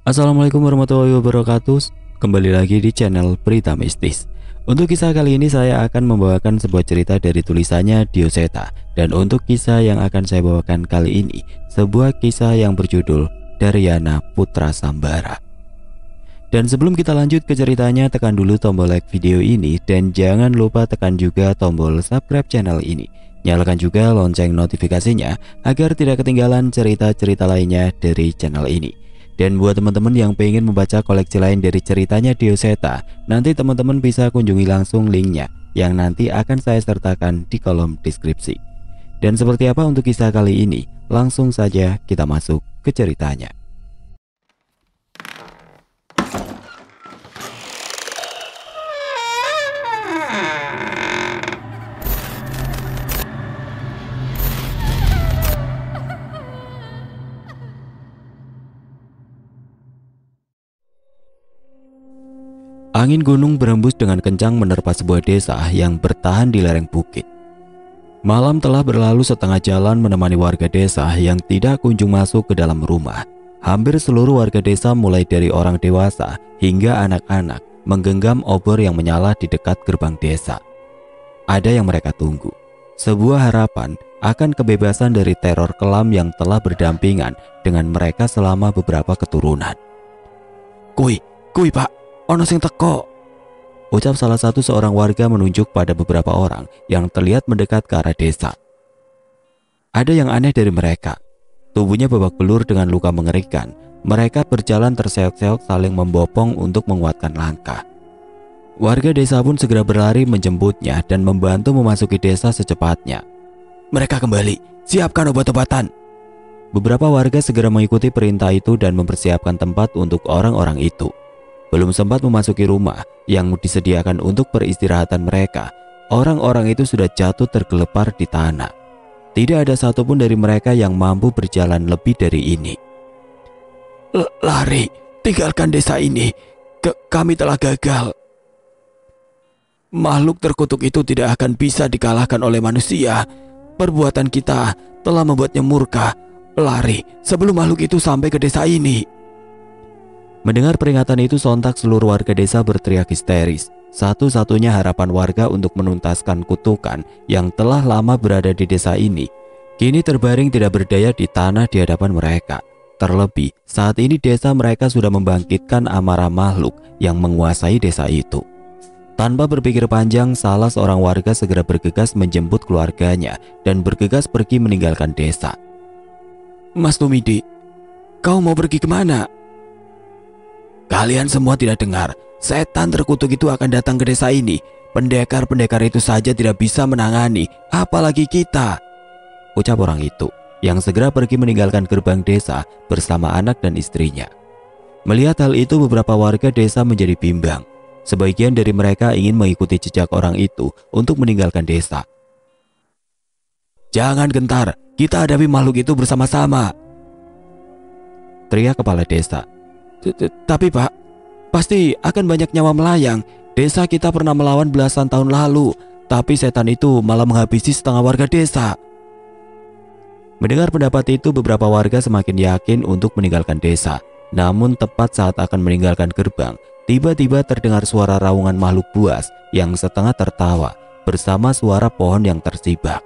Assalamualaikum warahmatullahi wabarakatuh. Kembali lagi di channel Berita Mistis. Untuk kisah kali ini saya akan membawakan sebuah cerita dari tulisannya Dioseta. Dan untuk kisah yang akan saya bawakan kali ini, sebuah kisah yang berjudul Daryana Putra Sambara. Dan sebelum kita lanjut ke ceritanya, tekan dulu tombol like video ini dan jangan lupa tekan juga tombol subscribe channel ini. Nyalakan juga lonceng notifikasinya agar tidak ketinggalan cerita-cerita lainnya dari channel ini. Dan buat teman-teman yang pengen membaca koleksi lain dari ceritanya Dioseta, nanti teman-teman bisa kunjungi langsung linknya yang nanti akan saya sertakan di kolom deskripsi. Dan seperti apa untuk kisah kali ini? Langsung saja kita masuk ke ceritanya. Angin gunung berembus dengan kencang menerpa sebuah desa yang bertahan di lereng bukit. Malam telah berlalu setengah jalan menemani warga desa yang tidak kunjung masuk ke dalam rumah. Hampir seluruh warga desa mulai dari orang dewasa hingga anak-anak menggenggam obor yang menyala di dekat gerbang desa. Ada yang mereka tunggu, sebuah harapan akan kebebasan dari teror kelam yang telah berdampingan dengan mereka selama beberapa keturunan. Kui pak, ono sing teko, ucap salah satu seorang warga menunjuk pada beberapa orang yang terlihat mendekat ke arah desa. Ada yang aneh dari mereka. Tubuhnya babak belur dengan luka mengerikan. Mereka berjalan terseok-seok saling membopong untuk menguatkan langkah. Warga desa pun segera berlari menjemputnya dan membantu memasuki desa secepatnya. Mereka kembali, siapkan obat-obatan. Beberapa warga segera mengikuti perintah itu dan mempersiapkan tempat untuk orang-orang itu. Belum sempat memasuki rumah yang disediakan untuk peristirahatan mereka, orang-orang itu sudah jatuh tergelepar di tanah. Tidak ada satupun dari mereka yang mampu berjalan lebih dari ini. Lari, tinggalkan desa ini. Kami telah gagal. Makhluk terkutuk itu tidak akan bisa dikalahkan oleh manusia. Perbuatan kita telah membuatnya murka. Lari sebelum makhluk itu sampai ke desa ini. Mendengar peringatan itu, sontak seluruh warga desa berteriak histeris. Satu-satunya harapan warga untuk menuntaskan kutukan yang telah lama berada di desa ini kini terbaring tidak berdaya di tanah di hadapan mereka. Terlebih saat ini desa mereka sudah membangkitkan amarah makhluk yang menguasai desa itu. Tanpa berpikir panjang, salah seorang warga segera bergegas menjemput keluarganya dan bergegas pergi meninggalkan desa. Mas Tumidi, kau mau pergi kemana? Kalian semua tidak dengar, setan terkutuk itu akan datang ke desa ini. Pendekar-pendekar itu saja tidak bisa menangani, apalagi kita, ucap orang itu yang segera pergi meninggalkan gerbang desa bersama anak dan istrinya. Melihat hal itu, beberapa warga desa menjadi bimbang. Sebagian dari mereka ingin mengikuti jejak orang itu untuk meninggalkan desa. Jangan gentar, kita hadapi makhluk itu bersama-sama, teriak kepala desa. Tapi pak, pasti akan banyak nyawa melayang. Desa kita pernah melawan belasan tahun lalu, tapi setan itu malah menghabisi setengah warga desa. Mendengar pendapat itu, beberapa warga semakin yakin untuk meninggalkan desa. Namun tepat saat akan meninggalkan gerbang, tiba-tiba terdengar suara raungan makhluk buas yang setengah tertawa bersama suara pohon yang tersibak.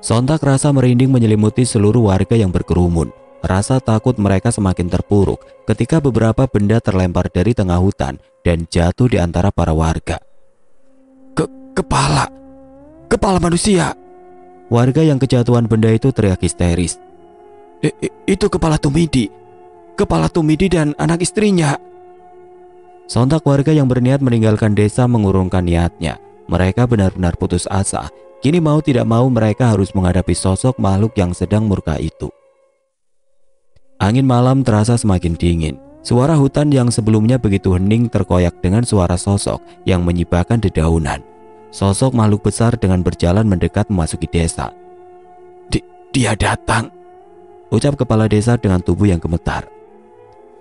Sontak rasa merinding menyelimuti seluruh warga yang berkerumun. Rasa takut mereka semakin terpuruk ketika beberapa benda terlempar dari tengah hutan dan jatuh di antara para warga. Kepala manusia. Warga yang kejatuhan benda itu teriak histeris. Itu kepala Tumidi dan anak istrinya. Sontak warga yang berniat meninggalkan desa mengurungkan niatnya. Mereka benar-benar putus asa. Kini mau tidak mau mereka harus menghadapi sosok makhluk yang sedang murka itu. Angin malam terasa semakin dingin. Suara hutan yang sebelumnya begitu hening terkoyak dengan suara sosok yang menyibakkan dedaunan. Sosok makhluk besar dengan berjalan mendekat memasuki desa. Dia datang, ucap kepala desa dengan tubuh yang gemetar.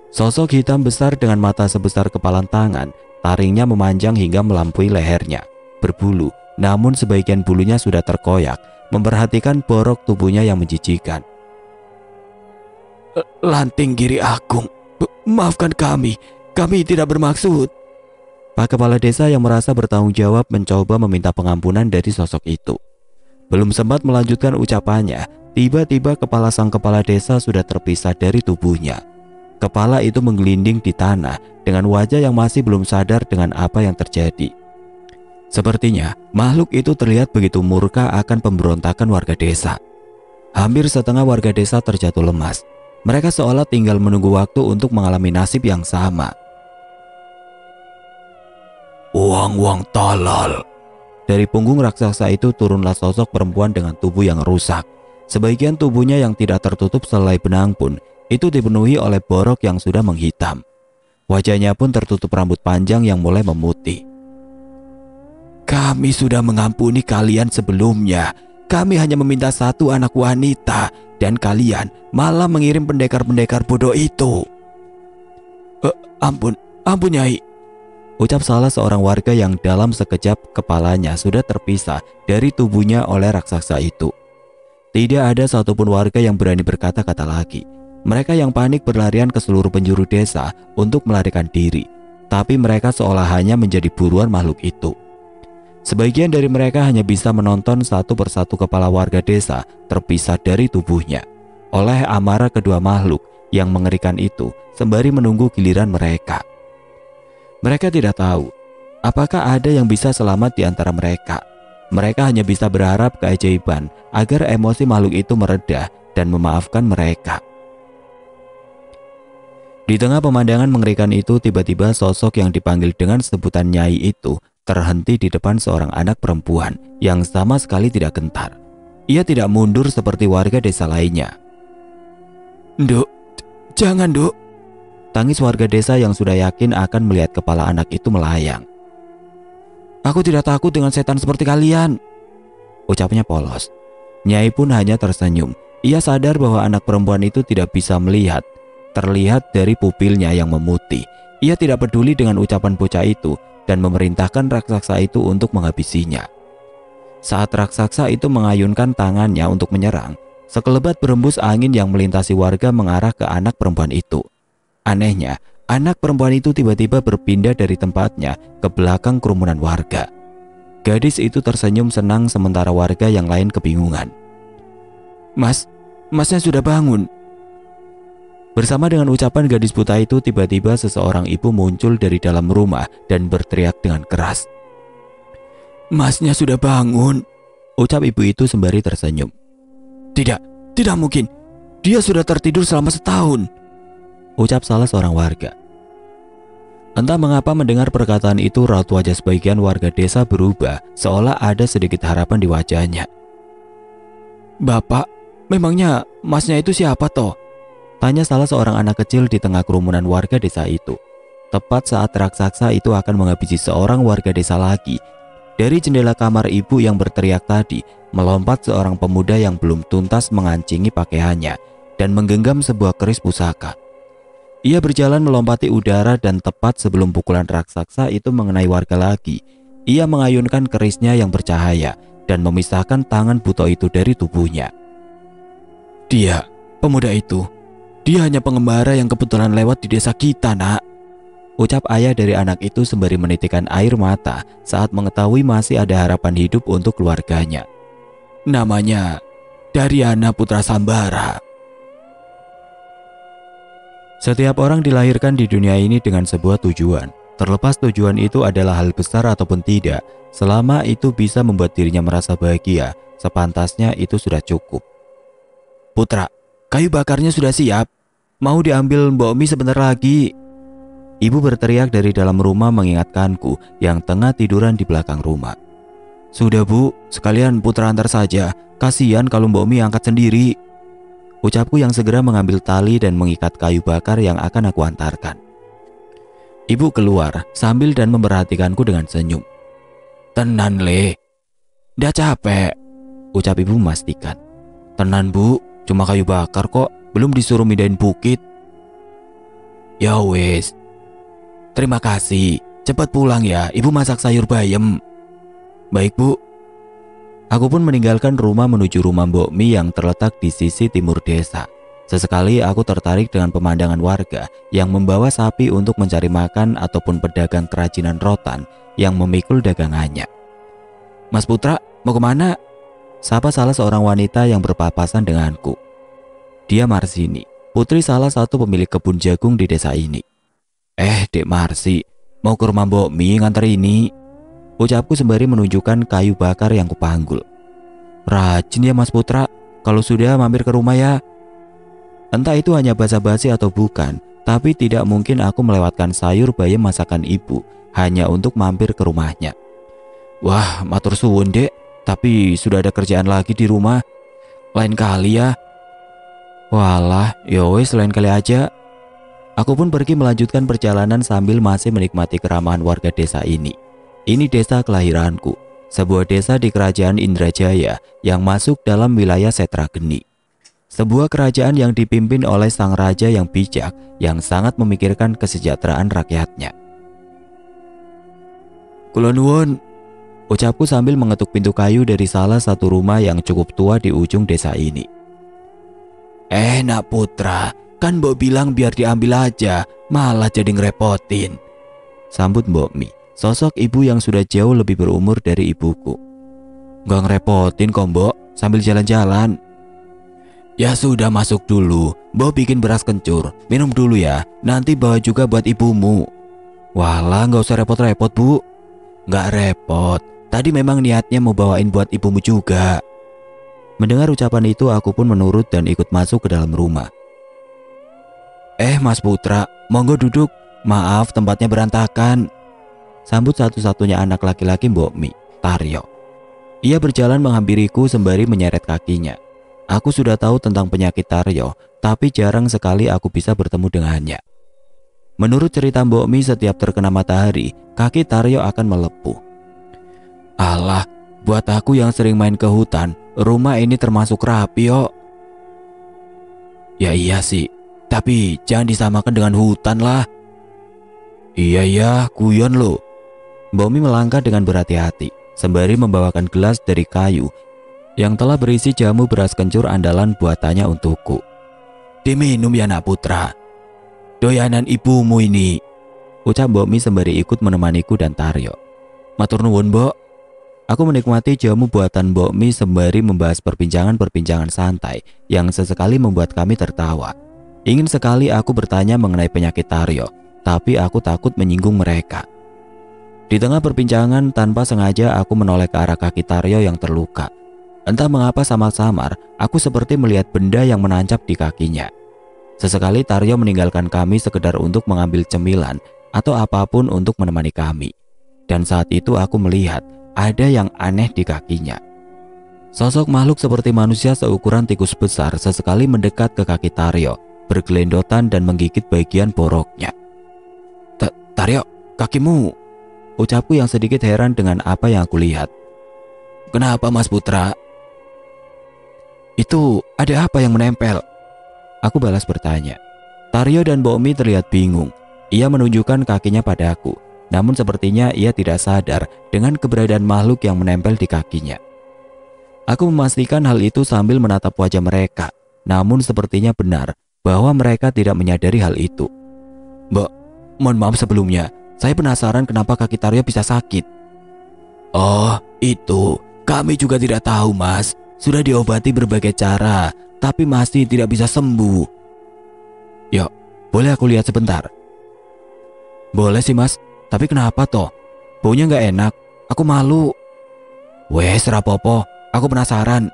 Sosok hitam besar dengan mata sebesar kepalan tangan, taringnya memanjang hingga melampaui lehernya. Berbulu, namun sebagian bulunya sudah terkoyak, memperhatikan borok tubuhnya yang menjijikan. Lanting Giri Agung, Maafkan kami tidak bermaksud. Pak Kepala Desa yang merasa bertanggung jawab mencoba meminta pengampunan dari sosok itu. Belum sempat melanjutkan ucapannya, tiba-tiba kepala sang kepala desa sudah terpisah dari tubuhnya. Kepala itu menggelinding di tanah dengan wajah yang masih belum sadar dengan apa yang terjadi. Sepertinya makhluk itu terlihat begitu murka akan pemberontakan warga desa. Hampir setengah warga desa terjatuh lemas. Mereka seolah tinggal menunggu waktu untuk mengalami nasib yang sama. Uang talal. Dari punggung raksasa itu turunlah sosok perempuan dengan tubuh yang rusak. Sebagian tubuhnya yang tidak tertutup selai benang pun itu dipenuhi oleh borok yang sudah menghitam. Wajahnya pun tertutup rambut panjang yang mulai memutih. Kami sudah mengampuni kalian sebelumnya. Kami hanya meminta satu anak wanita dan kalian malah mengirim pendekar-pendekar bodoh itu. Ampun Nyai. Ucap salah seorang warga yang dalam sekejap kepalanya sudah terpisah dari tubuhnya oleh raksasa itu. Tidak ada satupun warga yang berani berkata-kata lagi. Mereka yang panik berlarian ke seluruh penjuru desa untuk melarikan diri. Tapi mereka seolah hanya menjadi buruan makhluk itu. Sebagian dari mereka hanya bisa menonton satu persatu kepala warga desa terpisah dari tubuhnya oleh amarah kedua makhluk yang mengerikan itu sembari menunggu giliran mereka. Mereka tidak tahu apakah ada yang bisa selamat di antara mereka. Mereka hanya bisa berharap keajaiban agar emosi makhluk itu mereda dan memaafkan mereka. Di tengah pemandangan mengerikan itu, tiba-tiba sosok yang dipanggil dengan sebutan Nyai itu terhenti di depan seorang anak perempuan yang sama sekali tidak gentar. Ia tidak mundur seperti warga desa lainnya. "Nduk, jangan, Nduk." Tangis warga desa yang sudah yakin akan melihat kepala anak itu melayang. "Aku tidak takut dengan setan seperti kalian," ucapnya polos. Nyai pun hanya tersenyum. Ia sadar bahwa anak perempuan itu tidak bisa melihat. Terlihat dari pupilnya yang memutih. Ia tidak peduli dengan ucapan bocah itu dan memerintahkan raksasa itu untuk menghabisinya. Saat raksasa itu mengayunkan tangannya untuk menyerang, sekelebat berembus angin yang melintasi warga mengarah ke anak perempuan itu. Anehnya, anak perempuan itu tiba-tiba berpindah dari tempatnya ke belakang kerumunan warga. Gadis itu tersenyum senang sementara warga yang lain kebingungan. Masnya sudah bangun." Bersama dengan ucapan gadis buta itu, tiba-tiba seseorang ibu muncul dari dalam rumah dan berteriak dengan keras. "Masnya sudah bangun," ucap ibu itu sembari tersenyum. Tidak mungkin. Dia sudah tertidur selama setahun," ucap salah seorang warga. Entah mengapa mendengar perkataan itu, raut wajah sebagian warga desa berubah, seolah ada sedikit harapan di wajahnya. "Bapak, memangnya masnya itu siapa toh?" tanya salah seorang anak kecil di tengah kerumunan warga desa itu. Tepat saat raksasa itu akan menghabisi seorang warga desa lagi, dari jendela kamar ibu yang berteriak tadi, melompat seorang pemuda yang belum tuntas mengancingi pakaiannya dan menggenggam sebuah keris pusaka. Ia berjalan melompati udara dan tepat sebelum pukulan raksasa itu mengenai warga lagi, ia mengayunkan kerisnya yang bercahaya dan memisahkan tangan buto itu dari tubuhnya. Pemuda itu, dia hanya pengembara yang kebetulan lewat di desa kita, Nak," ucap ayah dari anak itu sembari menitikkan air mata saat mengetahui masih ada harapan hidup untuk keluarganya. "Namanya Daryana Putra Sambara." Setiap orang dilahirkan di dunia ini dengan sebuah tujuan. Terlepas tujuan itu adalah hal besar ataupun tidak, selama itu bisa membuat dirinya merasa bahagia, sepantasnya itu sudah cukup. "Putra, kayu bakarnya sudah siap. Mau diambil Mbok Mi sebentar lagi." Ibu berteriak dari dalam rumah mengingatkanku yang tengah tiduran di belakang rumah. "Sudah, Bu, sekalian Putra antar saja. Kasihan kalau Mbok Mi angkat sendiri," ucapku yang segera mengambil tali dan mengikat kayu bakar yang akan aku antarkan. Ibu keluar sambil dan memperhatikanku dengan senyum. "Tenan, Le. Ndak capek," ucap ibu memastikan. "Tenan, Bu, cuma kayu bakar kok, belum disuruh mindahin bukit." "Ya wes. Terima kasih. Cepat pulang ya, Ibu masak sayur bayam." "Baik, Bu." Aku pun meninggalkan rumah menuju rumah Mbok Mi yang terletak di sisi timur desa. Sesekali aku tertarik dengan pemandangan warga yang membawa sapi untuk mencari makan ataupun pedagang kerajinan rotan yang memikul dagangannya. "Mas Putra, mau kemana?" sapa salah seorang wanita yang berpapasan denganku. Dia Marsini, putri salah satu pemilik kebun jagung di desa ini. Dek Marsi, mau ke rumah Mbok Mi nganter ini," ucapku sembari menunjukkan kayu bakar yang kupanggul. "Rajin ya Mas Putra, kalau sudah mampir ke rumah ya." Entah itu hanya basa-basi atau bukan, tapi tidak mungkin aku melewatkan sayur bayam masakan ibu hanya untuk mampir ke rumahnya. "Wah, matur suwun dek, tapi sudah ada kerjaan lagi di rumah. Lain kali ya." "Walah, yowes lain kali aja." Aku pun pergi melanjutkan perjalanan sambil masih menikmati keramahan warga desa ini. Ini desa kelahiranku, sebuah desa di kerajaan Indrajaya yang masuk dalam wilayah Setrageni. Sebuah kerajaan yang dipimpin oleh sang raja yang bijak, yang sangat memikirkan kesejahteraan rakyatnya. "Kula nuwun," ucapku sambil mengetuk pintu kayu dari salah satu rumah yang cukup tua di ujung desa ini. Nak Putra, kan Mbok bilang biar diambil aja, malah jadi ngerepotin," sambut Mbok Mi, sosok ibu yang sudah jauh lebih berumur dari ibuku. "Nggak ngerepotin kok Mbok, sambil jalan-jalan." "Ya sudah, masuk dulu, Mbok bikin beras kencur, minum dulu ya, nanti bawa juga buat ibumu." "Walah, nggak usah repot-repot Bu." "Nggak repot, tadi memang niatnya mau bawain buat ibumu juga." Mendengar ucapan itu aku pun menurut dan ikut masuk ke dalam rumah. "Mas Putra, monggo duduk, maaf tempatnya berantakan," sambut satu-satunya anak laki-laki Mbok Mi, Taryo. Ia berjalan menghampiriku sembari menyeret kakinya. Aku sudah tahu tentang penyakit Taryo, tapi jarang sekali aku bisa bertemu dengannya. Menurut cerita Mbok Mi, setiap terkena matahari, kaki Taryo akan melepuh. "Alah, buat aku yang sering main ke hutan, rumah ini termasuk rapi kok." "Ya iya sih, tapi jangan disamakan dengan hutan lah." Iya, guyon lo." Mbok Mi melangkah dengan berhati-hati, sembari membawakan gelas dari kayu yang telah berisi jamu beras kencur andalan buatannya untukku. "Diminum ya nak Putra, doyanan ibumu ini," ucap Mbok Mi sembari ikut menemaniku dan Taryo. "Matur nuwun Mbok." Aku menikmati jamu buatan Mbok Mi sembari membahas perbincangan-perbincangan santai yang sesekali membuat kami tertawa. Ingin sekali aku bertanya mengenai penyakit Taryo, tapi aku takut menyinggung mereka. Di tengah perbincangan, tanpa sengaja aku menoleh ke arah kaki Taryo yang terluka. Entah mengapa samar-samar, aku seperti melihat benda yang menancap di kakinya. Sesekali Taryo meninggalkan kami sekedar untuk mengambil cemilan atau apapun untuk menemani kami. Dan saat itu aku melihat ada yang aneh di kakinya. Sosok makhluk seperti manusia seukuran tikus besar sesekali mendekat ke kaki Taryo, bergelendotan dan menggigit bagian boroknya. "Taryo, kakimu," ucapku yang sedikit heran dengan apa yang aku lihat. "Kenapa Mas Putra?" "Itu ada apa yang menempel?" aku balas bertanya. Taryo dan Mbok Mi terlihat bingung. Ia menunjukkan kakinya padaku, namun sepertinya ia tidak sadar dengan keberadaan makhluk yang menempel di kakinya. Aku memastikan hal itu sambil menatap wajah mereka, namun sepertinya benar bahwa mereka tidak menyadari hal itu. "Mbak, mohon maaf sebelumnya, saya penasaran kenapa kaki Taryo bisa sakit." "Oh, itu kami juga tidak tahu Mas. Sudah diobati berbagai cara, tapi masih tidak bisa sembuh." "Yuk, boleh aku lihat sebentar?" "Boleh sih Mas, tapi kenapa toh? Baunya nggak enak, aku malu." "Wes rapopo, aku penasaran."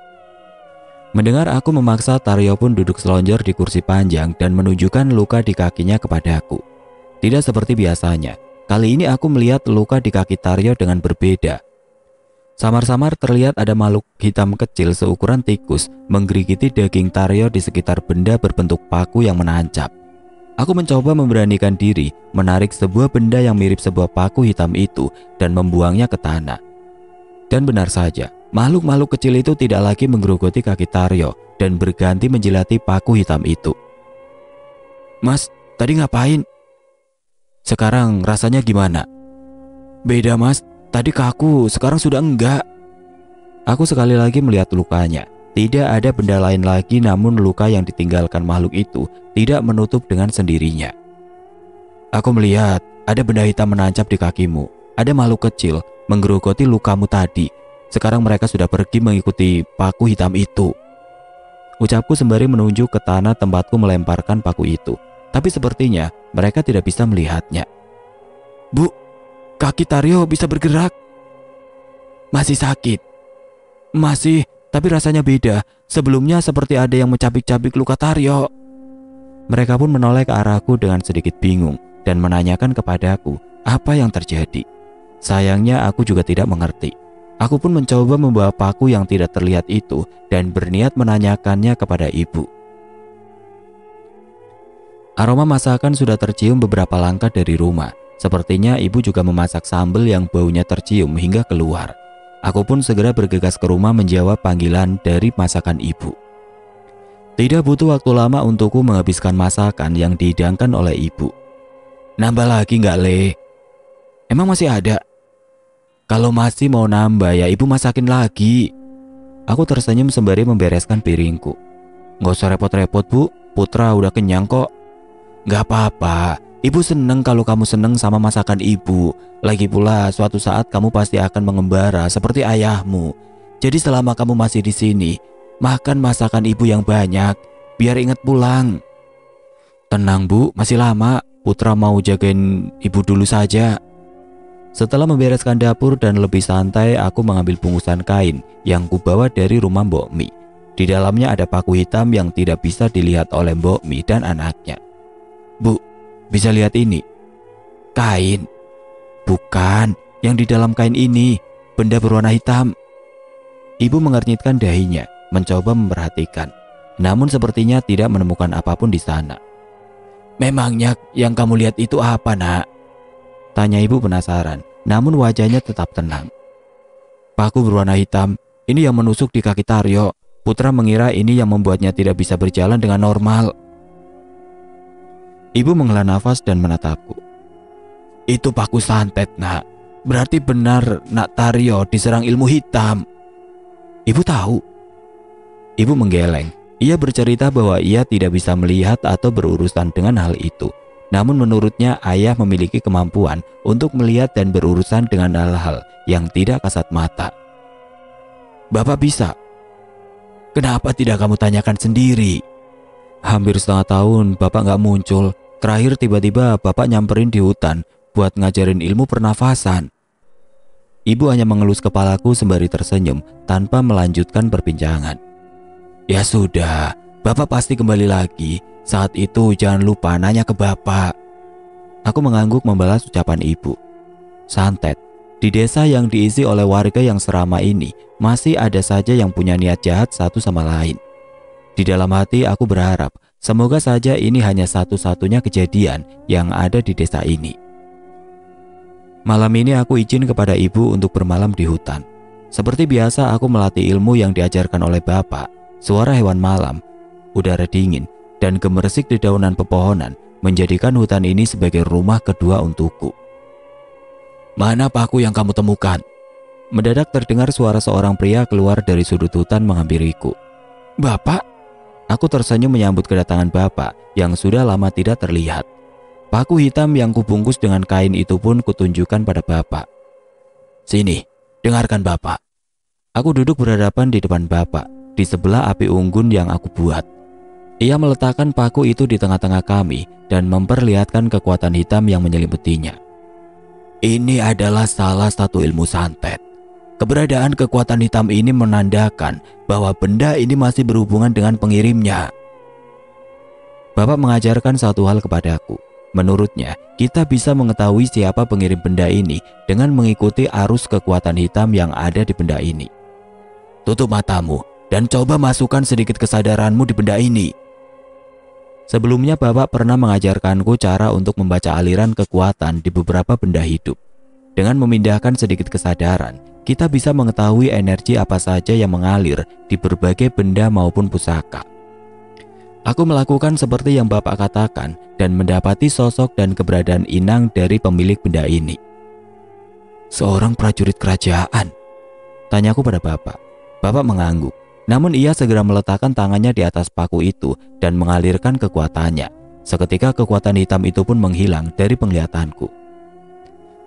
Mendengar aku memaksa, Taryo pun duduk selonjor di kursi panjang dan menunjukkan luka di kakinya kepadaku. Tidak seperti biasanya, kali ini aku melihat luka di kaki Taryo dengan berbeda. Samar-samar terlihat ada makhluk hitam kecil seukuran tikus menggerigiti daging Taryo di sekitar benda berbentuk paku yang menancap. Aku mencoba memberanikan diri menarik sebuah benda yang mirip sebuah paku hitam itu dan membuangnya ke tanah. Dan benar saja, makhluk-makhluk kecil itu tidak lagi menggerogoti kaki Taryo dan berganti menjilati paku hitam itu. "Mas, tadi ngapain? Sekarang rasanya gimana?" "Beda Mas, tadi kaku, sekarang sudah enggak." Aku sekali lagi melihat lukanya. Tidak ada benda lain lagi, namun luka yang ditinggalkan makhluk itu tidak menutup dengan sendirinya. Aku melihat ada benda hitam menancap di kakimu. Ada makhluk kecil menggerogoti lukamu tadi. Sekarang mereka sudah pergi mengikuti paku hitam itu. Ucapku sembari menunjuk ke tanah tempatku melemparkan paku itu. Tapi sepertinya mereka tidak bisa melihatnya. Bu, kaki Taryo bisa bergerak. Masih sakit? Masih, tapi rasanya beda. Sebelumnya seperti ada yang mencabik-cabik luka Taryo. Mereka pun menoleh ke arahku dengan sedikit bingung dan menanyakan kepadaku apa yang terjadi. Sayangnya aku juga tidak mengerti. Aku pun mencoba membawa paku yang tidak terlihat itu dan berniat menanyakannya kepada ibu. Aroma masakan sudah tercium beberapa langkah dari rumah. Sepertinya ibu juga memasak sambal yang baunya tercium hingga keluar. Aku pun segera bergegas ke rumah menjawab panggilan dari masakan ibu. Tidak butuh waktu lama untukku menghabiskan masakan yang dihidangkan oleh ibu. Nambah lagi nggak, Le? Emang masih ada? Kalau masih mau nambah ya ibu masakin lagi. Aku tersenyum sembari membereskan piringku. Nggak usah repot-repot, Bu. Putra udah kenyang kok. Nggak apa-apa. Ibu seneng kalau kamu seneng sama masakan ibu. Lagi pula suatu saat kamu pasti akan mengembara seperti ayahmu. Jadi selama kamu masih di sini, makan masakan ibu yang banyak, biar ingat pulang. Tenang Bu, masih lama. Putra mau jagain ibu dulu saja. Setelah membereskan dapur dan lebih santai, aku mengambil bungkusan kain yang kubawa dari rumah Mbok Mi. Di dalamnya ada paku hitam yang tidak bisa dilihat oleh Mbok Mi dan anaknya. Bu, bisa lihat ini? Kain? Bukan, yang di dalam kain ini, benda berwarna hitam. Ibu mengernyitkan dahinya, mencoba memperhatikan. Namun sepertinya tidak menemukan apapun di sana. Memangnya yang kamu lihat itu apa, Nak? Tanya ibu penasaran, namun wajahnya tetap tenang. Paku berwarna hitam, ini yang menusuk di kaki Taryo. Putra mengira ini yang membuatnya tidak bisa berjalan dengan normal. Ibu menghela nafas dan menatapku. Itu paku santet, Nak. Berarti benar Nak Taryo diserang ilmu hitam. Ibu tahu? Ibu menggeleng. Ia bercerita bahwa ia tidak bisa melihat atau berurusan dengan hal itu. Namun menurutnya ayah memiliki kemampuan untuk melihat dan berurusan dengan hal-hal yang tidak kasat mata. Bapak bisa. Kenapa tidak kamu tanyakan sendiri? Hampir setengah tahun Bapak nggak muncul. Terakhir tiba-tiba Bapak nyamperin di hutan buat ngajarin ilmu pernafasan. Ibu hanya mengelus kepalaku sembari tersenyum tanpa melanjutkan perbincangan. Ya sudah, Bapak pasti kembali lagi. Saat itu jangan lupa nanya ke Bapak. Aku mengangguk membalas ucapan ibu. Santet, di desa yang diisi oleh warga yang serama ini, masih ada saja yang punya niat jahat satu sama lain. Di dalam hati aku berharap, semoga saja ini hanya satu-satunya kejadian yang ada di desa ini. Malam ini aku izin kepada ibu untuk bermalam di hutan. Seperti biasa aku melatih ilmu yang diajarkan oleh Bapak. Suara hewan malam, udara dingin, dan gemersik di daunan pepohonan menjadikan hutan ini sebagai rumah kedua untukku. Mana paku yang kamu temukan? Mendadak terdengar suara seorang pria keluar dari sudut hutan menghampiriku. Bapak? Aku tersenyum menyambut kedatangan Bapak yang sudah lama tidak terlihat. Paku hitam yang kubungkus dengan kain itu pun kutunjukkan pada Bapak. Sini, dengarkan Bapak. Aku duduk berhadapan di depan Bapak, di sebelah api unggun yang aku buat. Ia meletakkan paku itu di tengah-tengah kami dan memperlihatkan kekuatan hitam yang menyelimutinya. Ini adalah salah satu ilmu santet. Keberadaan kekuatan hitam ini menandakan bahwa benda ini masih berhubungan dengan pengirimnya. Bapak mengajarkan satu hal kepadaku. Menurutnya, kita bisa mengetahui siapa pengirim benda ini dengan mengikuti arus kekuatan hitam yang ada di benda ini. Tutup matamu dan coba masukkan sedikit kesadaranmu di benda ini. Sebelumnya Bapak pernah mengajarkanku cara untuk membaca aliran kekuatan di beberapa benda hidup. Dengan memindahkan sedikit kesadaran, kita bisa mengetahui energi apa saja yang mengalir di berbagai benda maupun pusaka. Aku melakukan seperti yang Bapak katakan dan mendapati sosok dan keberadaan inang dari pemilik benda ini. Seorang prajurit kerajaan? Tanyaku pada Bapak. Bapak mengangguk. Namun ia segera meletakkan tangannya di atas paku itu dan mengalirkan kekuatannya. Seketika kekuatan hitam itu pun menghilang dari penglihatanku.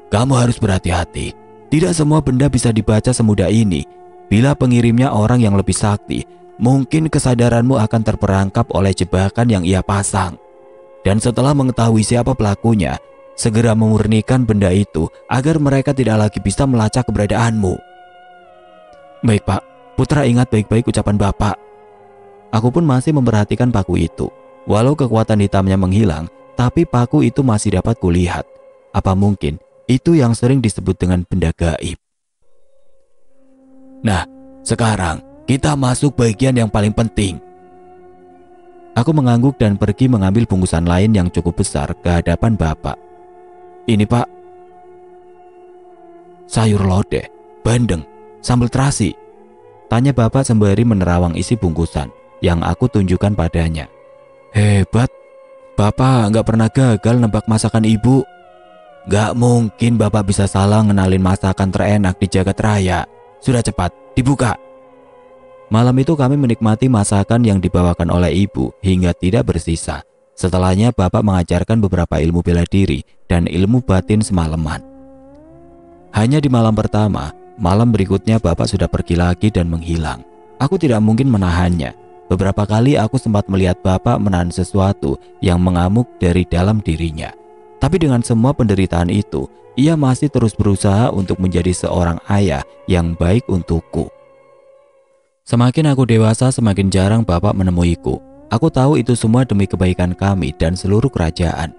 Kamu harus berhati-hati. Tidak semua benda bisa dibaca semudah ini. Bila pengirimnya orang yang lebih sakti, mungkin kesadaranmu akan terperangkap oleh jebakan yang ia pasang. Dan setelah mengetahui siapa pelakunya, segera memurnikan benda itu agar mereka tidak lagi bisa melacak keberadaanmu. Baik Pak, Putra ingat baik-baik ucapan Bapak. Aku pun masih memperhatikan paku itu. Walau kekuatan hitamnya menghilang, tapi paku itu masih dapat kulihat. Apa mungkin itu yang sering disebut dengan benda gaib? Nah, sekarang kita masuk bagian yang paling penting. Aku mengangguk dan pergi mengambil bungkusan lain yang cukup besar ke hadapan Bapak. Ini Pak, sayur lodeh, bandeng, sambal terasi. Tanya Bapak sembari menerawang isi bungkusan yang aku tunjukkan padanya. Hebat, Bapak nggak pernah gagal nebak masakan Ibu. Gak mungkin Bapak bisa salah ngenalin masakan terenak di jagat raya. Sudah cepat, dibuka. Malam itu kami menikmati masakan yang dibawakan oleh Ibu hingga tidak bersisa. Setelahnya Bapak mengajarkan beberapa ilmu bela diri dan ilmu batin semalaman. Hanya di malam pertama, malam berikutnya Bapak sudah pergi lagi dan menghilang. Aku tidak mungkin menahannya. Beberapa kali aku sempat melihat Bapak menahan sesuatu yang mengamuk dari dalam dirinya. Tapi dengan semua penderitaan itu, ia masih terus berusaha untuk menjadi seorang ayah yang baik untukku. Semakin aku dewasa, semakin jarang Bapak menemuiku. Aku tahu itu semua demi kebaikan kami dan seluruh kerajaan.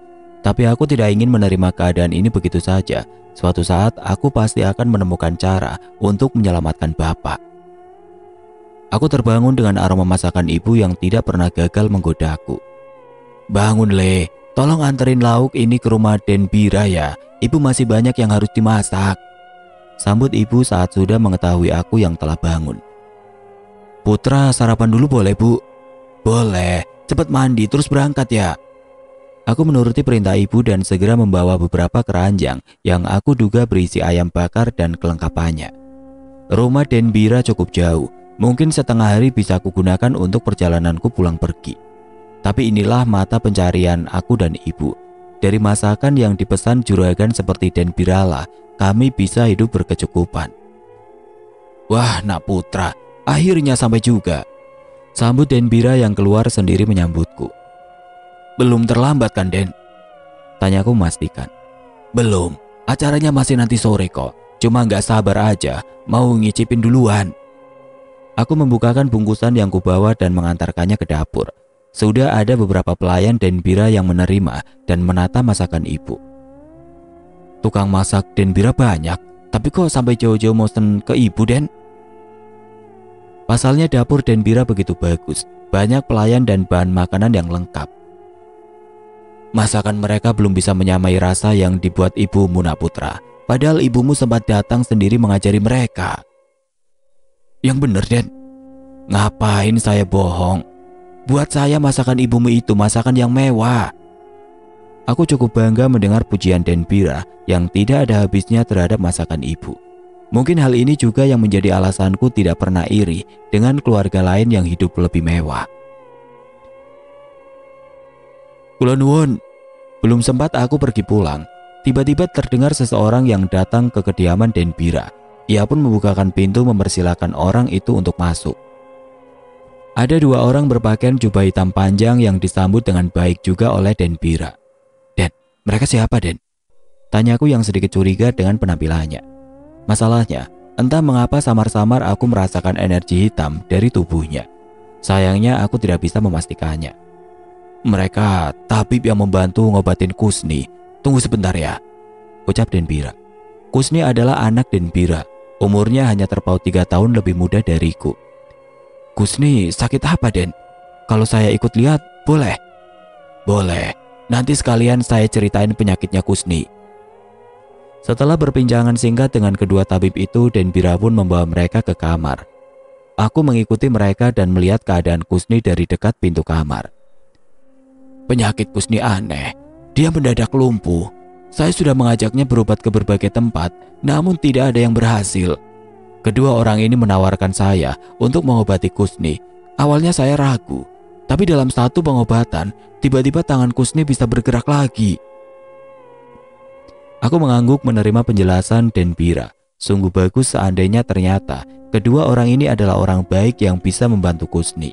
Tapi aku tidak ingin menerima keadaan ini begitu saja. Suatu saat aku pasti akan menemukan cara untuk menyelamatkan Bapak. Aku terbangun dengan aroma masakan Ibu yang tidak pernah gagal menggodaku. Bangun Le, tolong anterin lauk ini ke rumah Den Bira ya. Ibu masih banyak yang harus dimasak. Sambut Ibu saat sudah mengetahui aku yang telah bangun. Putra sarapan dulu boleh Bu? Boleh, cepat mandi terus berangkat ya. Aku menuruti perintah Ibu dan segera membawa beberapa keranjang yang aku duga berisi ayam bakar dan kelengkapannya. Rumah Den Bira cukup jauh. Mungkin setengah hari bisa aku gunakan untuk perjalananku pulang pergi. Tapi inilah mata pencarian aku dan Ibu. Dari masakan yang dipesan juragan seperti Den Birala, kami bisa hidup berkecukupan. Wah, nak putra, akhirnya sampai juga. Sambut Den Bira yang keluar sendiri menyambutku. Belum terlambat kan Den? Tanyaku memastikan. Belum, acaranya masih nanti sore kok. Cuma nggak sabar aja, mau ngicipin duluan. Aku membukakan bungkusan yang kubawa dan mengantarkannya ke dapur. Sudah ada beberapa pelayan Den Bira yang menerima dan menata masakan Ibu. Tukang masak Den Bira banyak, tapi kok sampai jauh-jauh mesen ke Ibu Den? Pasalnya dapur Den Bira begitu bagus, banyak pelayan dan bahan makanan yang lengkap. Masakan mereka belum bisa menyamai rasa yang dibuat ibumu nak putra. Padahal ibumu sempat datang sendiri mengajari mereka. Yang bener Den, ngapain saya bohong? Buat saya masakan ibumu itu masakan yang mewah. Aku cukup bangga mendengar pujian Den Bira yang tidak ada habisnya terhadap masakan ibu. Mungkin hal ini juga yang menjadi alasanku tidak pernah iri dengan keluarga lain yang hidup lebih mewah. Kula nuwun. Belum sempat aku pergi pulang, tiba-tiba terdengar seseorang yang datang ke kediaman Den Bira. Ia pun membukakan pintu mempersilahkan orang itu untuk masuk. Ada dua orang berpakaian jubah hitam panjang yang disambut dengan baik juga oleh Den Bira. Den, mereka siapa Den? Tanyaku yang sedikit curiga dengan penampilannya. Masalahnya, entah mengapa samar-samar aku merasakan energi hitam dari tubuhnya. Sayangnya aku tidak bisa memastikannya. Mereka tabib yang membantu ngobatin Kusni. Tunggu sebentar ya, ucap Den Bira. Kusni adalah anak Den Bira. Umurnya hanya terpaut 3 tahun lebih muda dariku. Kusni sakit apa Den? Kalau saya ikut lihat, boleh? Boleh, nanti sekalian saya ceritain penyakitnya Kusni. Setelah berpinjangan singkat dengan kedua tabib itu, Den Bira pun membawa mereka ke kamar. Aku mengikuti mereka dan melihat keadaan Kusni dari dekat pintu kamar. Penyakit Kusni aneh, dia mendadak lumpuh. Saya sudah mengajaknya berobat ke berbagai tempat, namun tidak ada yang berhasil. Kedua orang ini menawarkan saya untuk mengobati Kusni. Awalnya saya ragu, tapi dalam satu pengobatan, tiba-tiba tangan Kusni bisa bergerak lagi. Aku mengangguk menerima penjelasan Denbira. Sungguh bagus seandainya ternyata kedua orang ini adalah orang baik yang bisa membantu Kusni.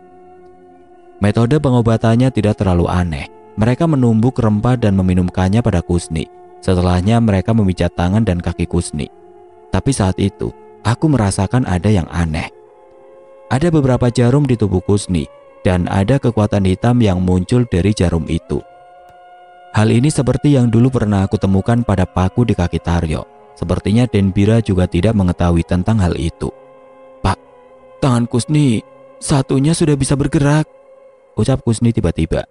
Metode pengobatannya tidak terlalu aneh. Mereka menumbuk rempah dan meminumkannya pada Kusni. Setelahnya mereka memijat tangan dan kaki Kusni. Tapi saat itu, aku merasakan ada yang aneh. Ada beberapa jarum di tubuh Kusni, dan ada kekuatan hitam yang muncul dari jarum itu. Hal ini seperti yang dulu pernah aku temukan pada paku di kaki Taryo. Sepertinya Denbira juga tidak mengetahui tentang hal itu. "Pak, tangan Kusni satunya sudah bisa bergerak," ucap Kusni tiba-tiba.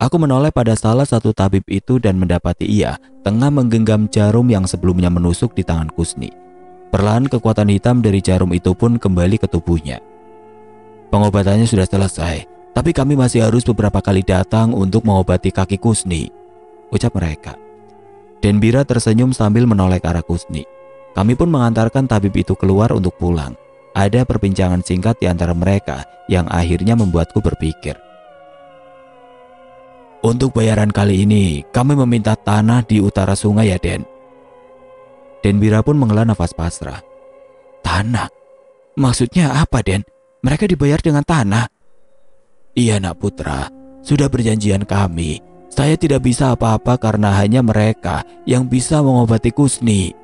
Aku menoleh pada salah satu tabib itu dan mendapati ia tengah menggenggam jarum yang sebelumnya menusuk di tangan Kusni. Perlahan kekuatan hitam dari jarum itu pun kembali ke tubuhnya. "Pengobatannya sudah selesai, tapi kami masih harus beberapa kali datang untuk mengobati kaki Kusni," ucap mereka. Denbira tersenyum sambil menoleh ke arah Kusni. Kami pun mengantarkan tabib itu keluar untuk pulang. Ada perbincangan singkat di antara mereka yang akhirnya membuatku berpikir. "Untuk bayaran kali ini, kami meminta tanah di utara sungai ya, Den." Denbira pun menghela nafas pasrah. "Tanah? Maksudnya apa, Den? Mereka dibayar dengan tanah?" "Iya, Nak Putra. Sudah perjanjian kami. Saya tidak bisa apa-apa karena hanya mereka yang bisa mengobati Kusni."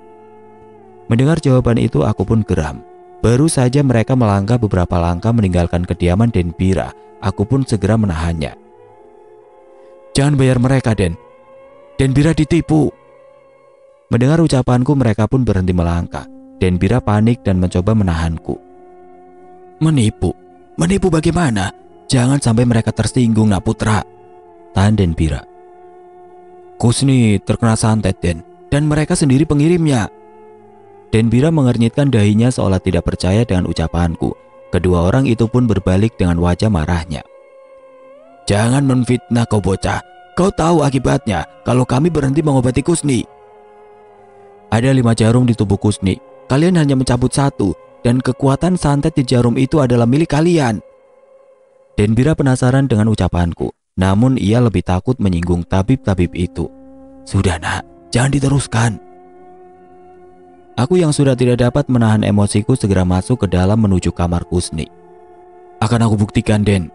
Mendengar jawaban itu aku pun geram. Baru saja mereka melangkah beberapa langkah meninggalkan kediaman Denbira, aku pun segera menahannya. "Jangan bayar mereka, Den. Denbira ditipu." Mendengar ucapanku mereka pun berhenti melangkah. Denbira panik dan mencoba menahanku. "Menipu? Menipu bagaimana? Jangan sampai mereka tersinggung, Nak Putra," tahan Denbira. "Kusni terkena santet, Den, dan mereka sendiri pengirimnya." Denbira mengernyitkan dahinya seolah tidak percaya dengan ucapanku. Kedua orang itu pun berbalik dengan wajah marahnya. "Jangan menfitnah kau bocah. Kau tahu akibatnya kalau kami berhenti mengobati Kusni." "Ada 5 jarum di tubuh Kusni. Kalian hanya mencabut 1, dan kekuatan santet di jarum itu adalah milik kalian." Denbira penasaran dengan ucapanku, namun ia lebih takut menyinggung tabib-tabib itu. "Sudah, Nak, jangan diteruskan." Aku yang sudah tidak dapat menahan emosiku segera masuk ke dalam menuju kamar Kusni. "Akan aku buktikan, Den."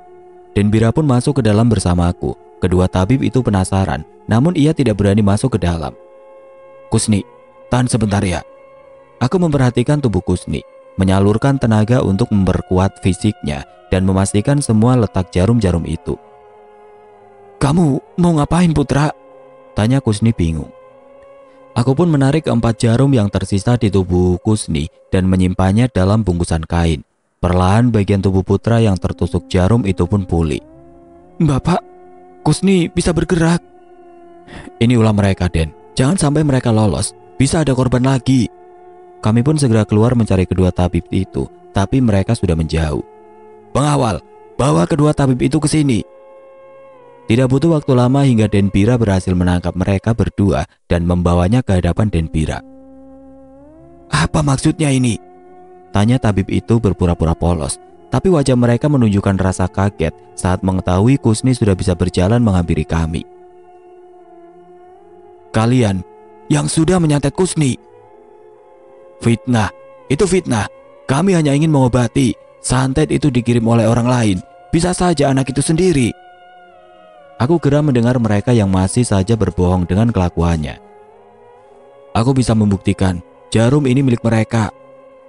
Denbira pun masuk ke dalam bersamaku. Kedua tabib itu penasaran, namun ia tidak berani masuk ke dalam. "Kusni, tahan sebentar ya." Aku memperhatikan tubuh Kusni, menyalurkan tenaga untuk memperkuat fisiknya dan memastikan semua letak jarum-jarum itu. "Kamu mau ngapain, Putra?" tanya Kusni bingung. Aku pun menarik 4 jarum yang tersisa di tubuh Kusni dan menyimpannya dalam bungkusan kain. Perlahan bagian tubuh putra yang tertusuk jarum itu pun pulih. "Bapak, Kusni bisa bergerak." "Ini ulah mereka, Den. Jangan sampai mereka lolos. Bisa ada korban lagi." Kami pun segera keluar mencari kedua tabib itu, tapi mereka sudah menjauh. "Pengawal, bawa kedua tabib itu ke sini." Tidak butuh waktu lama hingga Denbira berhasil menangkap mereka berdua dan membawanya ke hadapan Denbira. "Apa maksudnya ini?" tanya tabib itu berpura-pura polos, tapi wajah mereka menunjukkan rasa kaget saat mengetahui Kusni sudah bisa berjalan menghampiri kami. "Kalian yang sudah menyantet Kusni." "Fitnah, itu fitnah. Kami hanya ingin mengobati. Santet itu dikirim oleh orang lain. Bisa saja anak itu sendiri." Aku geram mendengar mereka yang masih saja berbohong dengan kelakuannya. "Aku bisa membuktikan jarum ini milik mereka,"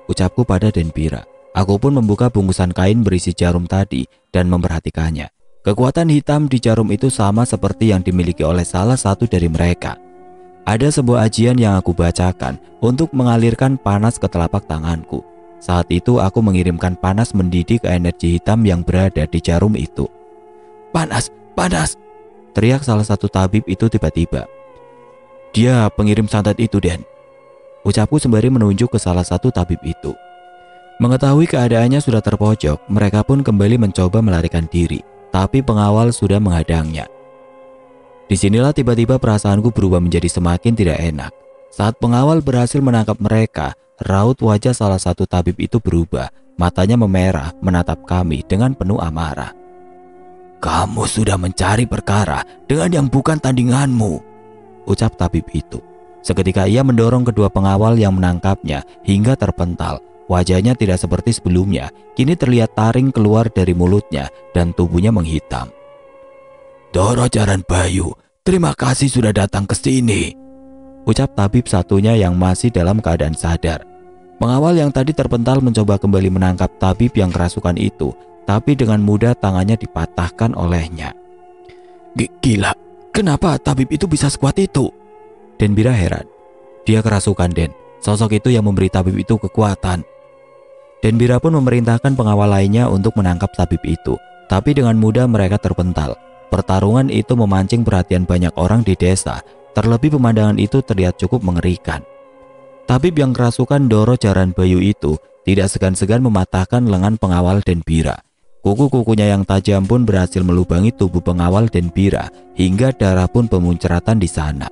ucapku pada Denbira. Aku pun membuka bungkusan kain berisi jarum tadi dan memperhatikannya. Kekuatan hitam di jarum itu sama seperti yang dimiliki oleh salah satu dari mereka. Ada sebuah ajian yang aku bacakan untuk mengalirkan panas ke telapak tanganku. Saat itu aku mengirimkan panas mendidih ke energi hitam yang berada di jarum itu. "Panas! Panas!" teriak salah satu tabib itu tiba-tiba. "Dia pengirim santet itu, Den," ucapku sembari menunjuk ke salah satu tabib itu. Mengetahui keadaannya sudah terpojok, mereka pun kembali mencoba melarikan diri, tapi pengawal sudah menghadangnya. Disinilah tiba-tiba perasaanku berubah menjadi semakin tidak enak. Saat pengawal berhasil menangkap mereka, raut wajah salah satu tabib itu berubah. Matanya memerah menatap kami dengan penuh amarah. "Kamu sudah mencari perkara dengan yang bukan tandinganmu," ucap tabib itu. Seketika ia mendorong kedua pengawal yang menangkapnya hingga terpental. Wajahnya tidak seperti sebelumnya, kini terlihat taring keluar dari mulutnya dan tubuhnya menghitam. "Doro Jaran Bayu, terima kasih sudah datang ke sini," ucap tabib satunya yang masih dalam keadaan sadar. Pengawal yang tadi terpental mencoba kembali menangkap tabib yang kerasukan itu, tapi dengan mudah tangannya dipatahkan olehnya. "Gila, kenapa tabib itu bisa sekuat itu?" Denbira heran. "Dia kerasukan, Den. Sosok itu yang memberi tabib itu kekuatan." Denbira pun memerintahkan pengawal lainnya untuk menangkap tabib itu, tapi dengan mudah mereka terpental. Pertarungan itu memancing perhatian banyak orang di desa, terlebih pemandangan itu terlihat cukup mengerikan. Tabib yang kerasukan Doro Jaran Bayu itu tidak segan-segan mematahkan lengan pengawal Denbira. Kuku-kukunya yang tajam pun berhasil melubangi tubuh pengawal Denbira hingga darah pun bermunceratan di sana.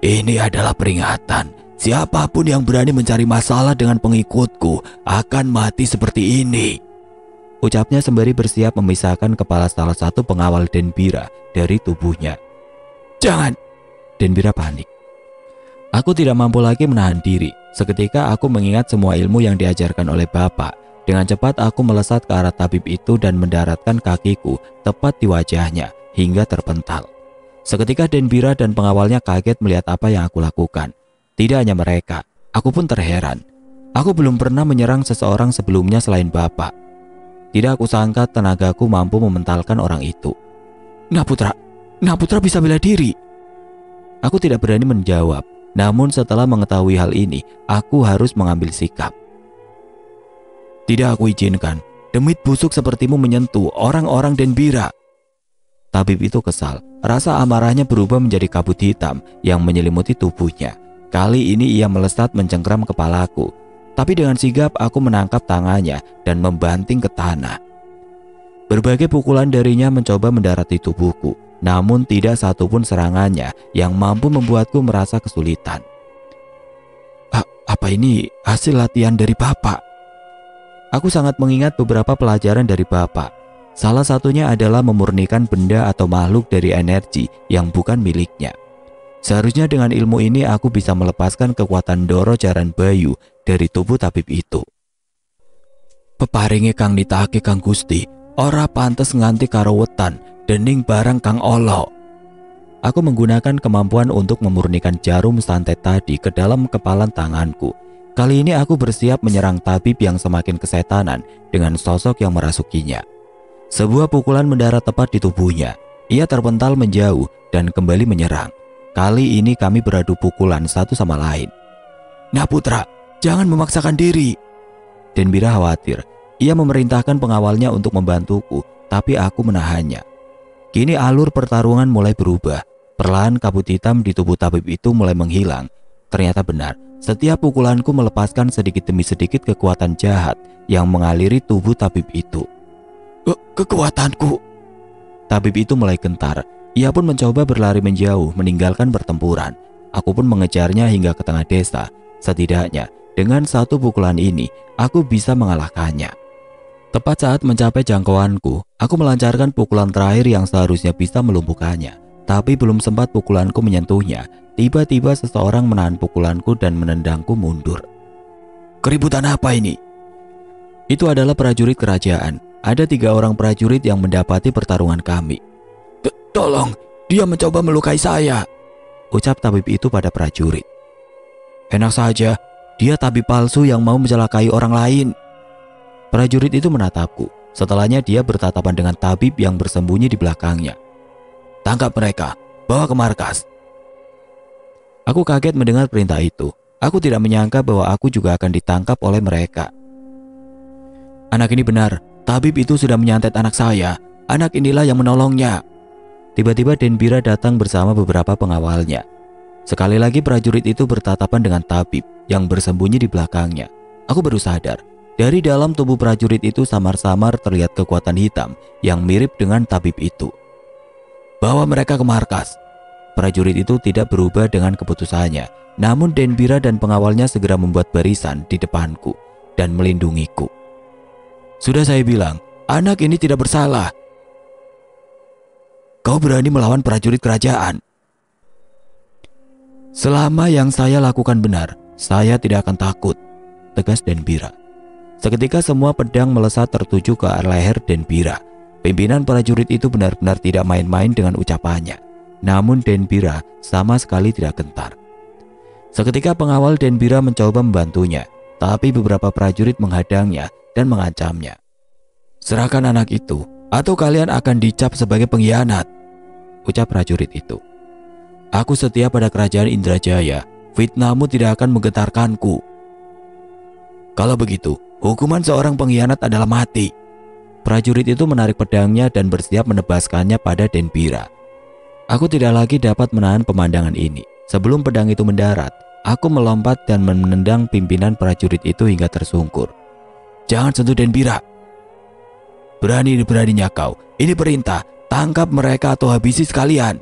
"Ini adalah peringatan. Siapapun yang berani mencari masalah dengan pengikutku akan mati seperti ini," ucapnya sembari bersiap memisahkan kepala salah satu pengawal Denbira dari tubuhnya. "Jangan!" Denbira panik. Aku tidak mampu lagi menahan diri. Seketika aku mengingat semua ilmu yang diajarkan oleh bapak. Dengan cepat aku melesat ke arah tabib itu dan mendaratkan kakiku tepat di wajahnya hingga terpental. Seketika Denbira dan pengawalnya kaget melihat apa yang aku lakukan. Tidak hanya mereka, aku pun terheran. Aku belum pernah menyerang seseorang sebelumnya selain bapak. Tidak aku sangka tenagaku mampu mementalkan orang itu. Naputra bisa bela diri." Aku tidak berani menjawab. Namun setelah mengetahui hal ini, aku harus mengambil sikap. "Tidak aku izinkan demit busuk sepertimu menyentuh orang-orang Denbira." Tabib itu kesal. Rasa amarahnya berubah menjadi kabut hitam yang menyelimuti tubuhnya. Kali ini ia melesat mencengkram kepalaku. Tapi dengan sigap aku menangkap tangannya dan membanting ke tanah. Berbagai pukulan darinya mencoba mendarati tubuhku. Namun tidak satupun serangannya yang mampu membuatku merasa kesulitan. Apa ini hasil latihan dari bapak? Aku sangat mengingat beberapa pelajaran dari bapak. Salah satunya adalah memurnikan benda atau makhluk dari energi yang bukan miliknya. Seharusnya dengan ilmu ini aku bisa melepaskan kekuatan Doro Jaran Bayu dari tubuh tabib itu. "Peparinge kang nitake Kang Gusti, ora pantes nganti karo wetan. Dening barang Kang Olo." Aku menggunakan kemampuan untuk memurnikan jarum santet tadi ke dalam kepalan tanganku. Kali ini aku bersiap menyerang tabib yang semakin kesetanan dengan sosok yang merasukinya. Sebuah pukulan mendarat tepat di tubuhnya. Ia terpental menjauh dan kembali menyerang. Kali ini kami beradu pukulan satu sama lain. "Naputra, jangan memaksakan diri." Denbira khawatir. Ia memerintahkan pengawalnya untuk membantuku, tapi aku menahannya. Kini alur pertarungan mulai berubah. Perlahan kabut hitam di tubuh tabib itu mulai menghilang. Ternyata benar, setiap pukulanku melepaskan sedikit demi sedikit kekuatan jahat yang mengaliri tubuh tabib itu. Kekuatanku." Tabib itu mulai gentar. Ia pun mencoba berlari menjauh, meninggalkan pertempuran. Aku pun mengejarnya hingga ke tengah desa. Setidaknya dengan satu pukulan ini aku bisa mengalahkannya. Tepat saat mencapai jangkauanku, aku melancarkan pukulan terakhir yang seharusnya bisa melumpuhkannya. Tapi belum sempat pukulanku menyentuhnya, tiba-tiba seseorang menahan pukulanku dan menendangku mundur. "Keributan apa ini?" Itu adalah prajurit kerajaan. Ada 3 orang prajurit yang mendapati pertarungan kami. Tolong, dia mencoba melukai saya," ucap tabib itu pada prajurit. "Enak saja, dia tabib palsu yang mau mencelakai orang lain." Prajurit itu menatapku. Setelahnya dia bertatapan dengan tabib yang bersembunyi di belakangnya. "Tangkap mereka, bawa ke markas." Aku kaget mendengar perintah itu. Aku tidak menyangka bahwa aku juga akan ditangkap oleh mereka. "Anak ini benar, tabib itu sudah menyantet anak saya. Anak inilah yang menolongnya." Tiba-tiba Denbira datang bersama beberapa pengawalnya. Sekali lagi prajurit itu bertatapan dengan tabib yang bersembunyi di belakangnya. Aku baru sadar. Dari dalam tubuh prajurit itu samar-samar terlihat kekuatan hitam yang mirip dengan tabib itu. "Bawa mereka ke markas." Prajurit itu tidak berubah dengan keputusannya. Namun Denbira dan pengawalnya segera membuat barisan di depanku dan melindungiku. Sudah saya bilang, anak ini tidak bersalah. Kau berani melawan prajurit kerajaan. Selama yang saya lakukan benar, saya tidak akan takut, tegas Denbira. Seketika semua pedang melesat tertuju ke leher Denbira. Pimpinan prajurit itu benar-benar tidak main-main dengan ucapannya. Namun Denbira sama sekali tidak gentar. Seketika pengawal Denbira mencoba membantunya, tapi beberapa prajurit menghadangnya dan mengancamnya. Serahkan anak itu, atau kalian akan dicap sebagai pengkhianat, ucap prajurit itu. Aku setia pada kerajaan Indrajaya, fitnahmu tidak akan menggetarkanku. Kalau begitu, hukuman seorang pengkhianat adalah mati. Prajurit itu menarik pedangnya dan bersiap menebaskannya pada Denbira. Aku tidak lagi dapat menahan pemandangan ini. Sebelum pedang itu mendarat, aku melompat dan menendang pimpinan prajurit itu hingga tersungkur. Jangan sentuh Denbira. Berani-beraninya kau. Ini perintah. Tangkap mereka atau habisi sekalian.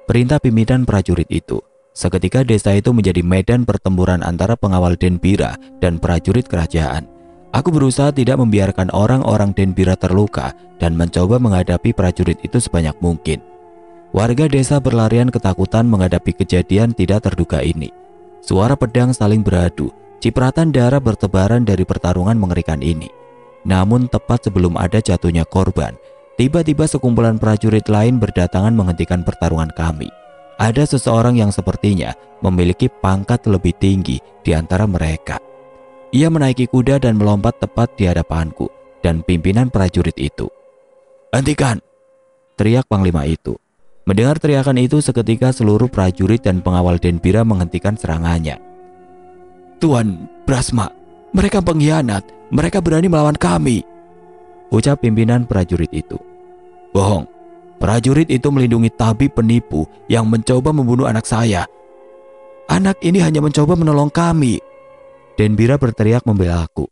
Perintah pimpinan prajurit itu. Seketika desa itu menjadi medan pertempuran antara pengawal Denbira dan prajurit kerajaan. Aku berusaha tidak membiarkan orang-orang Denbira terluka dan mencoba menghadapi prajurit itu sebanyak mungkin. Warga desa berlarian ketakutan menghadapi kejadian tidak terduga ini. Suara pedang saling beradu, cipratan darah bertebaran dari pertarungan mengerikan ini. Namun tepat sebelum ada jatuhnya korban, tiba-tiba sekumpulan prajurit lain berdatangan menghentikan pertarungan kami. Ada seseorang yang sepertinya memiliki pangkat lebih tinggi di antara mereka. Ia menaiki kuda dan melompat tepat di hadapanku dan pimpinan prajurit itu. Hentikan! Teriak panglima itu. Mendengar teriakan itu, seketika seluruh prajurit dan pengawal Denbira menghentikan serangannya. Tuan Brasma, mereka pengkhianat, mereka berani melawan kami, ucap pimpinan prajurit itu. Bohong, prajurit itu melindungi tabib penipu yang mencoba membunuh anak saya. Anak ini hanya mencoba menolong kami. Denbira berteriak membela aku.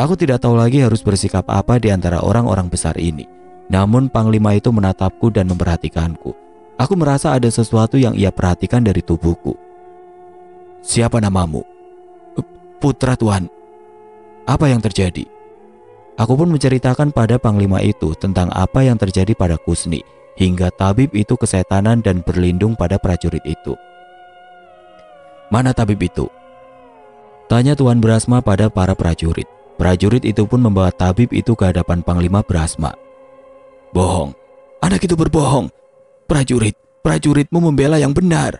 Aku tidak tahu lagi harus bersikap apa di antara orang-orang besar ini. Namun panglima itu menatapku dan memperhatikanku. Aku merasa ada sesuatu yang ia perhatikan dari tubuhku. Siapa namamu? Putra Tuan. Apa yang terjadi? Aku pun menceritakan pada panglima itu tentang apa yang terjadi pada Kusni, hingga tabib itu kesetanan dan berlindung pada prajurit itu. Mana tabib itu? Tanya Tuan Brasma pada para prajurit. Prajurit itu pun membawa tabib itu ke hadapan Panglima Brasma. Bohong, anak itu berbohong. Prajuritmu membela yang benar.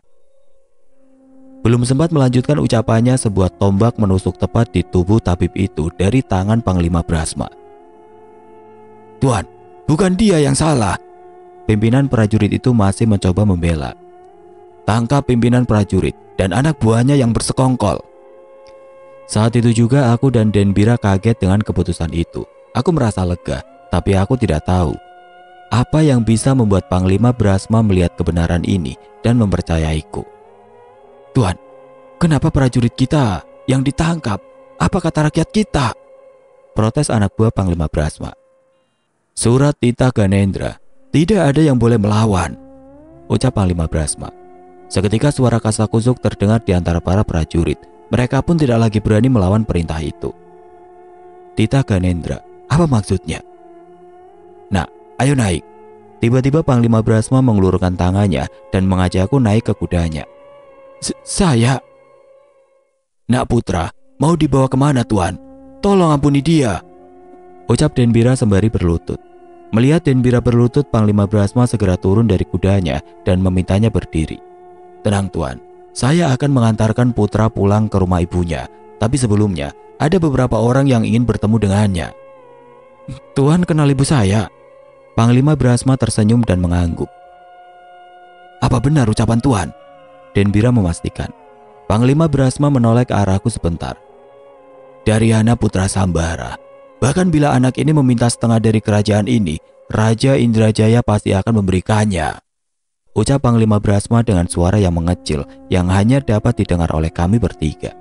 Belum sempat melanjutkan ucapannya, sebuah tombak menusuk tepat di tubuh tabib itu dari tangan Panglima Brasma. Tuan, bukan dia yang salah. Pimpinan prajurit itu masih mencoba membela. Tangkap pimpinan prajurit dan anak buahnya yang bersekongkol. Saat itu juga aku dan Denbira kaget dengan keputusan itu. Aku merasa lega, tapi aku tidak tahu apa yang bisa membuat Panglima Brasma melihat kebenaran ini dan mempercayaiku. Tuan, kenapa prajurit kita yang ditangkap? Apa kata rakyat kita? Protes anak buah Panglima Brasma. Surat titah Ganendra, tidak ada yang boleh melawan, ucap Panglima Brasma. Seketika suara kasakusuk terdengar di antara para prajurit. Mereka pun tidak lagi berani melawan perintah itu. Titah Ganendra, apa maksudnya? Nah, ayo naik. Tiba-tiba Panglima Brasma mengelurkan tangannya dan mengajakku naik ke kudanya. Saya? Nak putra, mau dibawa kemana Tuan? Tolong ampuni dia, ucap Denbira sembari berlutut. Melihat Denbira berlutut, Panglima Brasma segera turun dari kudanya dan memintanya berdiri. Tenang Tuan, saya akan mengantarkan putra pulang ke rumah ibunya. Tapi sebelumnya, ada beberapa orang yang ingin bertemu dengannya. Tuan kenal ibu saya? Panglima Brasma tersenyum dan mengangguk. Apa benar ucapan Tuan? Denbira memastikan. Panglima Brasma menoleh ke arahku sebentar. Daryana putra Sambara. Bahkan bila anak ini meminta setengah dari kerajaan ini, Raja Indrajaya pasti akan memberikannya, ucap Panglima Brasma dengan suara yang mengecil yang hanya dapat didengar oleh kami bertiga.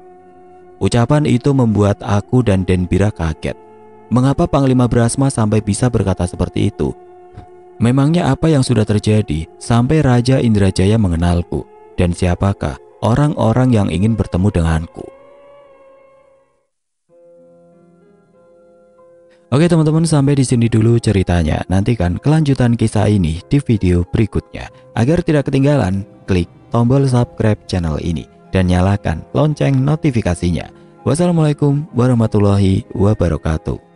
Ucapan itu membuat aku dan Denbira kaget. Mengapa Panglima Brasma sampai bisa berkata seperti itu? Memangnya apa yang sudah terjadi sampai Raja Indrajaya mengenalku? Dan siapakah orang-orang yang ingin bertemu denganku? Oke teman-teman, sampai di sini dulu ceritanya. Nantikan kelanjutan kisah ini di video berikutnya. Agar tidak ketinggalan, klik tombol subscribe channel ini dan nyalakan lonceng notifikasinya. Wassalamualaikum warahmatullahi wabarakatuh.